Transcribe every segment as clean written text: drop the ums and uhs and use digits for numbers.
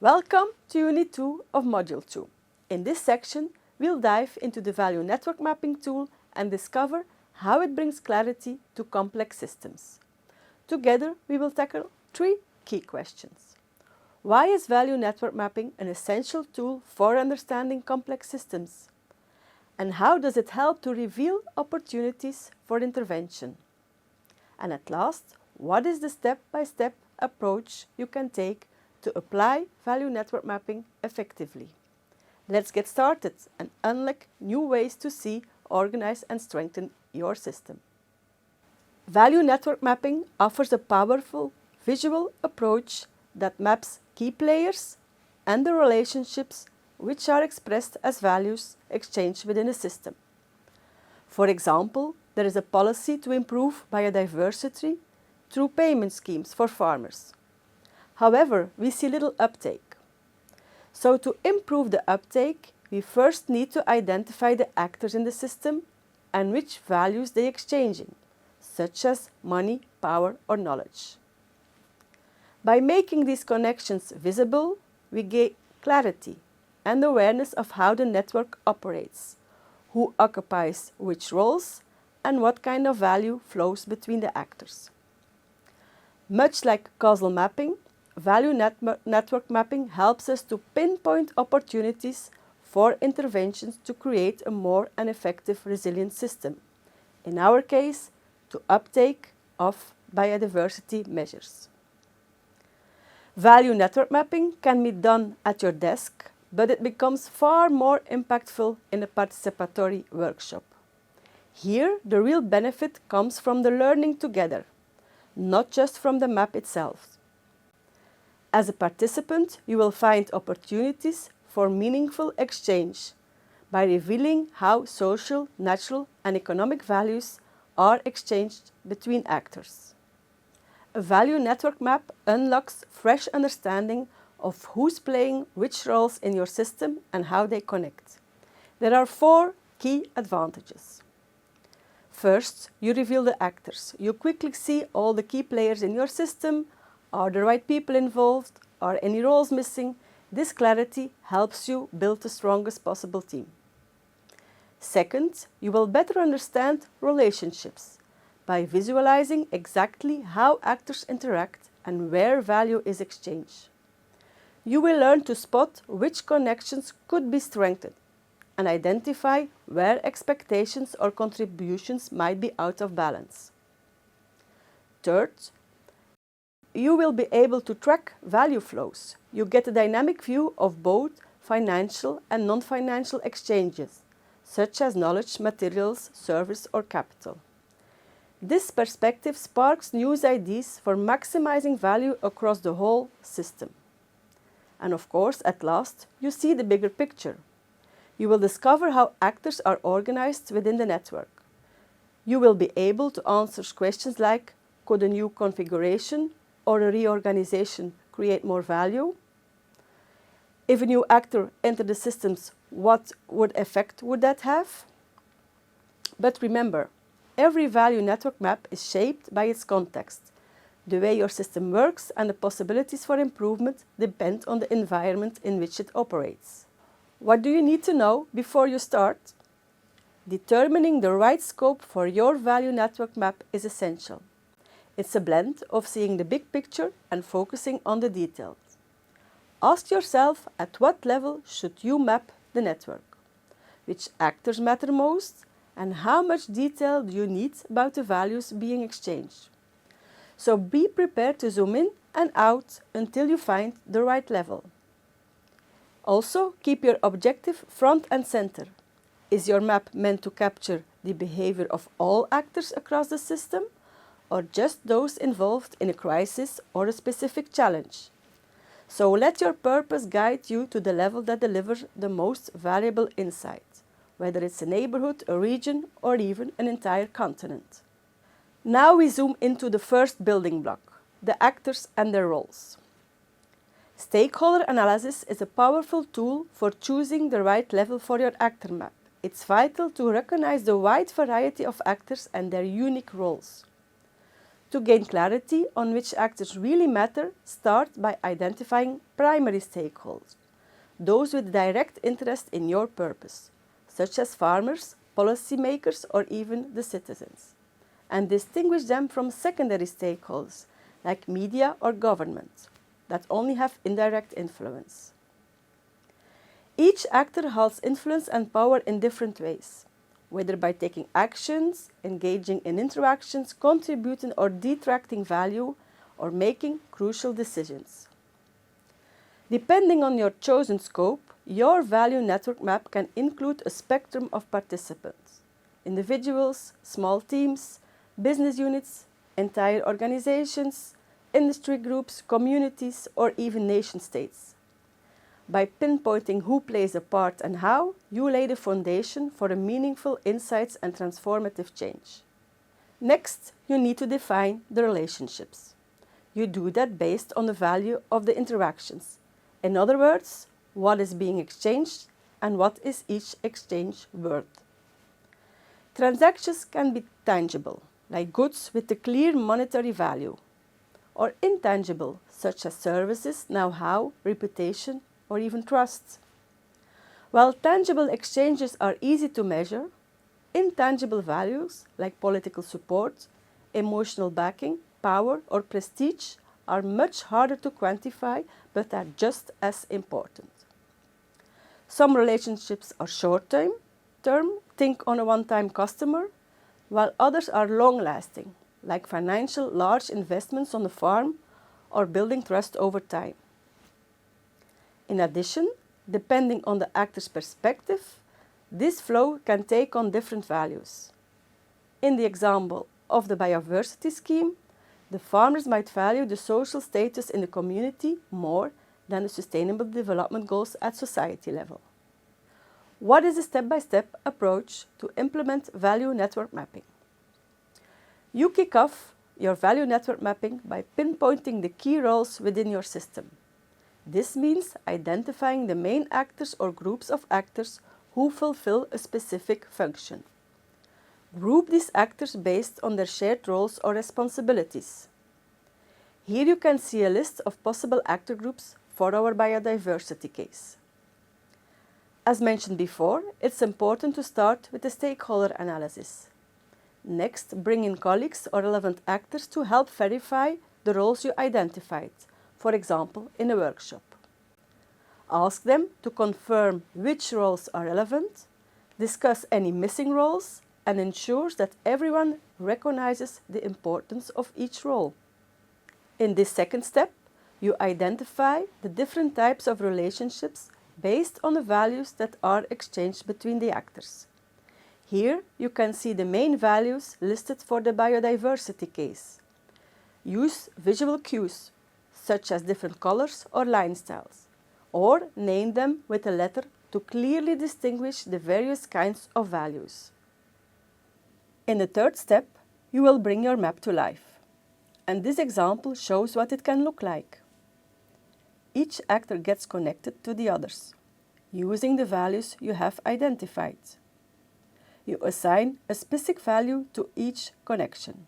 Welcome to Unit 2 of Module 2. In this section, we'll dive into the Value Network Mapping tool and discover how it brings clarity to complex systems. Together, we will tackle 3 key questions. Why is Value Network Mapping an essential tool for understanding complex systems? And how does it help to reveal opportunities for intervention? And at last, what is the step-by-step approach you can take to apply value network mapping effectively? Let's get started and unlock new ways to see, organize and strengthen your system. Value network mapping offers a powerful visual approach that maps key players and the relationships which are expressed as values exchanged within a system. For example, there is a policy to improve biodiversity through payment schemes for farmers. However, we see little uptake. So to improve the uptake, we first need to identify the actors in the system and which values they are exchanging, such as money, power or knowledge. By making these connections visible, we gain clarity and awareness of how the network operates, who occupies which roles, and what kind of value flows between the actors. Much like causal mapping, value network mapping helps us to pinpoint opportunities for interventions to create a more and effective resilient system. In our case, to uptake of biodiversity measures. Value network mapping can be done at your desk, but it becomes far more impactful in a participatory workshop. Here, the real benefit comes from the learning together, not just from the map itself. As a participant, you will find opportunities for meaningful exchange by revealing how social, natural and economic values are exchanged between actors. A value network map unlocks fresh understanding of who's playing which roles in your system and how they connect. There are 4 key advantages. First, you reveal the actors. You quickly see all the key players in your system. Are the right people involved? Are any roles missing? This clarity helps you build the strongest possible team. Second, you will better understand relationships by visualizing exactly how actors interact and where value is exchanged. You will learn to spot which connections could be strengthened and identify where expectations or contributions might be out of balance. Third, you will be able to track value flows. You get a dynamic view of both financial and non-financial exchanges, such as knowledge, materials, service or capital. This perspective sparks new ideas for maximizing value across the whole system. And of course, at last, you see the bigger picture. You will discover how actors are organized within the network. You will be able to answer questions like, could a new configuration or a reorganization create more value? If a new actor entered the systems, what effect would that have? But remember, every value network map is shaped by its context. The way your system works and the possibilities for improvement depend on the environment in which it operates. What do you need to know before you start? Determining the right scope for your value network map is essential. It's a blend of seeing the big picture and focusing on the details. Ask yourself at what level should you map the network? Which actors matter most? And how much detail do you need about the values being exchanged? So be prepared to zoom in and out until you find the right level. Also, keep your objective front and center. Is your map meant to capture the behavior of all actors across the system, or just those involved in a crisis or a specific challenge? So let your purpose guide you to the level that delivers the most valuable insight, whether it's a neighborhood, a region, or even an entire continent. Now we zoom into the first building block, the actors and their roles. Stakeholder analysis is a powerful tool for choosing the right level for your actor map. It's vital to recognize the wide variety of actors and their unique roles. To gain clarity on which actors really matter, start by identifying primary stakeholders, those with direct interest in your purpose, such as farmers, policymakers, or even the citizens, and distinguish them from secondary stakeholders, like media or government, that only have indirect influence. Each actor holds influence and power in different ways, whether by taking actions, engaging in interactions, contributing or detracting value, or making crucial decisions. Depending on your chosen scope, your value network map can include a spectrum of participants: individuals, small teams, business units, entire organizations, industry groups, communities, or even nation-states. By pinpointing who plays a part and how, you lay the foundation for a meaningful insights and transformative change. Next, you need to define the relationships. You do that based on the value of the interactions. In other words, what is being exchanged and what is each exchange worth. Transactions can be tangible, like goods with a clear monetary value, or intangible, such as services, know-how, reputation, or even trust. While tangible exchanges are easy to measure, intangible values like political support, emotional backing, power, or prestige are much harder to quantify but are just as important. Some relationships are short-term, think on a one-time customer, while others are long-lasting, like financial large investments on the farm or building trust over time. In addition, depending on the actor's perspective, this flow can take on different values. In the example of the biodiversity scheme, the farmers might value the social status in the community more than the sustainable development goals at society level. What is a step-by-step approach to implement value network mapping? You kick off your value network mapping by pinpointing the key roles within your system. This means identifying the main actors or groups of actors who fulfill a specific function. Group these actors based on their shared roles or responsibilities. Here you can see a list of possible actor groups for our biodiversity case. As mentioned before, it's important to start with the stakeholder analysis. Next, bring in colleagues or relevant actors to help verify the roles you identified, for example, in a workshop. Ask them to confirm which roles are relevant, discuss any missing roles, and ensure that everyone recognizes the importance of each role. In this second step, you identify the different types of relationships based on the values that are exchanged between the actors. Here you can see the main values listed for the biodiversity case. Use visual cues, such as different colors or line styles, or name them with a letter to clearly distinguish the various kinds of values. In the third step, you will bring your map to life, and this example shows what it can look like. Each actor gets connected to the others, using the values you have identified. You assign a specific value to each connection.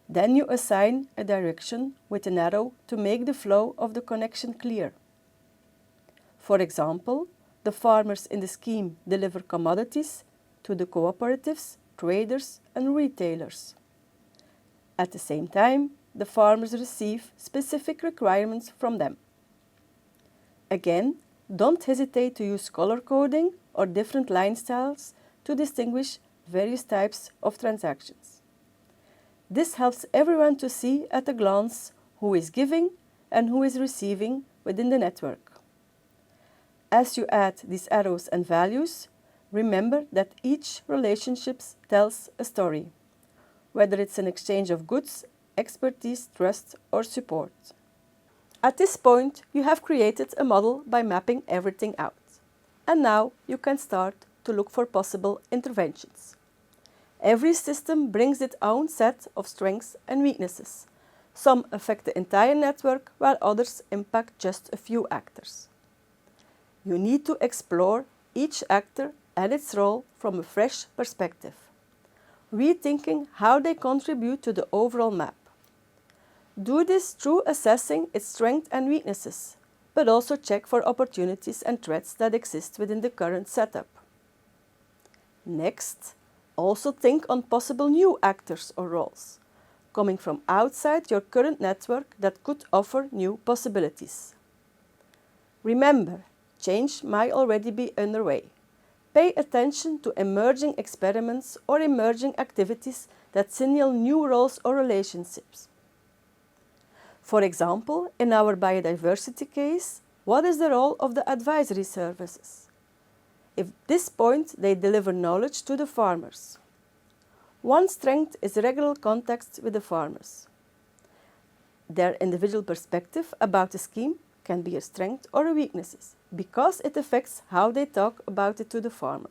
Then you assign a direction with an arrow to make the flow of the connection clear. For example, the farmers in the scheme deliver commodities to the cooperatives, traders, and retailers. At the same time, the farmers receive specific requirements from them. Again, don't hesitate to use color coding or different line styles to distinguish various types of transactions. This helps everyone to see at a glance who is giving and who is receiving within the network. As you add these arrows and values, remember that each relationship tells a story, whether it's an exchange of goods, expertise, trust, or support. At this point, you have created a model by mapping everything out. And now you can start to look for possible interventions. Every system brings its own set of strengths and weaknesses. Some affect the entire network, while others impact just a few actors. You need to explore each actor and its role from a fresh perspective. rethinking how they contribute to the overall map. Do this through assessing its strengths and weaknesses, but also check for opportunities and threats that exist within the current setup. Next, also think on possible new actors or roles, coming from outside your current network that could offer new possibilities. Remember, change might already be underway. Pay attention to emerging experiments or emerging activities that signal new roles or relationships. For example, in our biodiversity case, what is the role of the advisory services? At this point, they deliver knowledge to the farmers. One strength is regular contact with the farmers. Their individual perspective about the scheme can be a strength or a weakness because it affects how they talk about it to the farmer.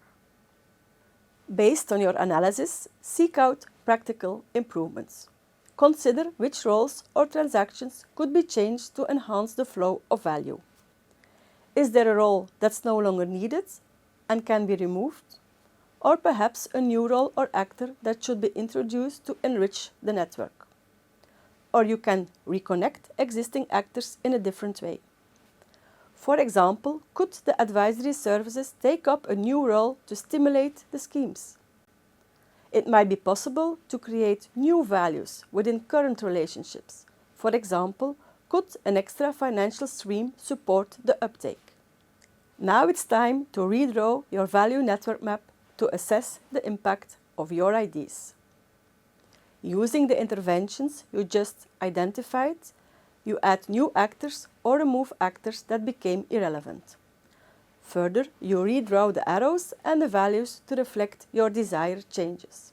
Based on your analysis, seek out practical improvements. Consider which roles or transactions could be changed to enhance the flow of value. Is there a role that's no longer needed and can be removed? Or perhaps a new role or actor that should be introduced to enrich the network? Or you can reconnect existing actors in a different way. For example, could the advisory services take up a new role to stimulate the schemes? It might be possible to create new values within current relationships. For example, could an extra financial stream support the uptake? Now it's time to redraw your value network map to assess the impact of your ideas. Using the interventions you just identified, you add new actors or remove actors that became irrelevant. Further, you redraw the arrows and the values to reflect your desired changes.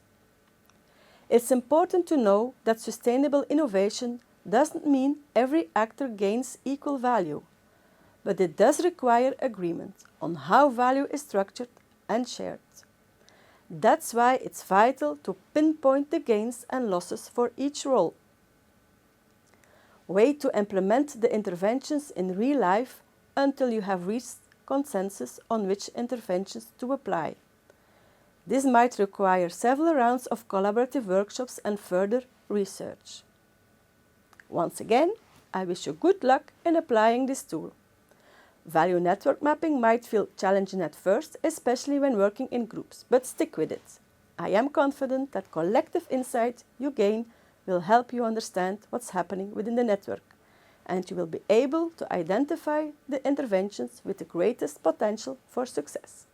It's important to know that sustainable innovation doesn't mean every actor gains equal value, but it does require agreement on how value is structured and shared. That's why it's vital to pinpoint the gains and losses for each role. Wait to implement the interventions in real life until you have reached consensus on which interventions to apply. This might require several rounds of collaborative workshops and further research. Once again, I wish you good luck in applying this tool. Value network mapping might feel challenging at first, especially when working in groups, but stick with it. I am confident that collective insight you gain will help you understand what's happening within the network, and you will be able to identify the interventions with the greatest potential for success.